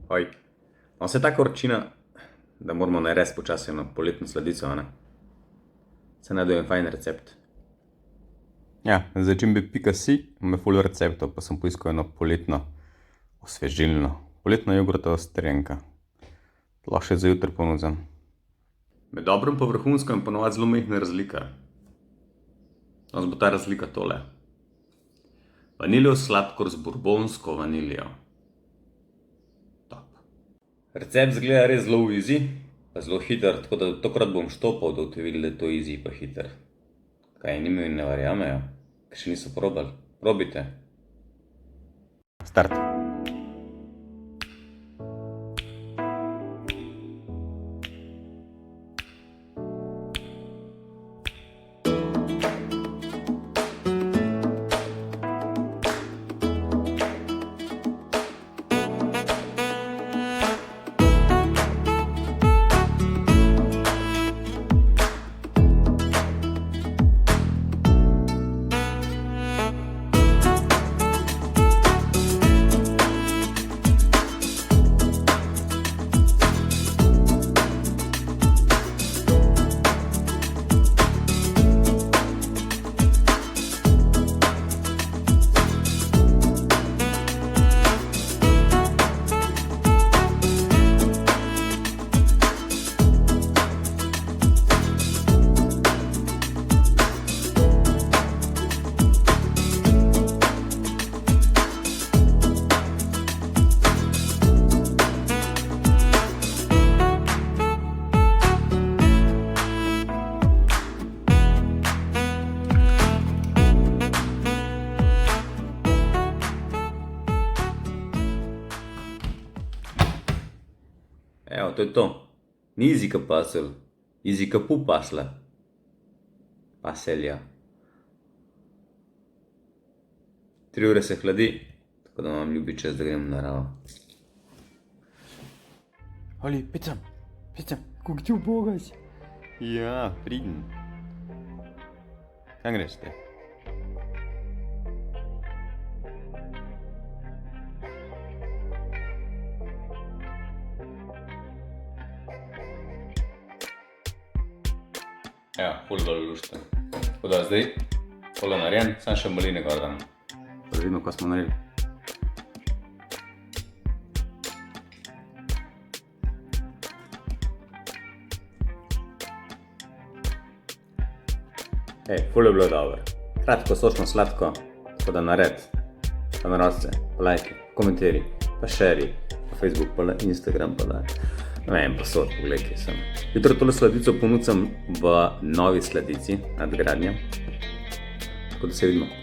Oj, no se taka vročina, da moramo narediti počasi eno poletno sladico, a ne? Se najde en fajn recept. Ja, začimbe.si ima ful receptov, pa sem poiskal eno poletno osvežilno. Poletna jogurtova strjenka. Lahko še za jutri ponudam. Med dobrim pa vrhunsko je ponovadi zelo majhna razlika. Danes bo ta razlika tole. Vaniljev sladkor z bourbonsko vaniljo. Top. Recept zgleda res zelo easy, pa zelo hiter, tako da tokrat bom štopal, da boste videli, da je to easy pa hiter. Kaj, nimajo in ne verjamejo? Ker še niso probali. Probite. Start. Evo, to je to. Ni easy ka pasel, easy ka pu pasla. Paselja. 3 ure se hladi, tako da imam ljubi čas, da grem v naravo. Oli, Petra, kako ti ubogaš? Ja, pridem. Kam greš te? Ja, ful dol lušten. Tako da zdaj, tole narejen, sam še maline gor dam. Pa da vidimo, kaj smo naredili. Ful je bilo dobro. Kratko, sočno, sladko, tako da nared. Pa narosti, pa lajki, komentari, pa šeri, pa Facebook, pa Instagram, pa da. Ne vem, pa sod, poglej, kje sem. Jutro tole sladico ponudam v novi sladici, nadgradnja. Tako da se vidimo.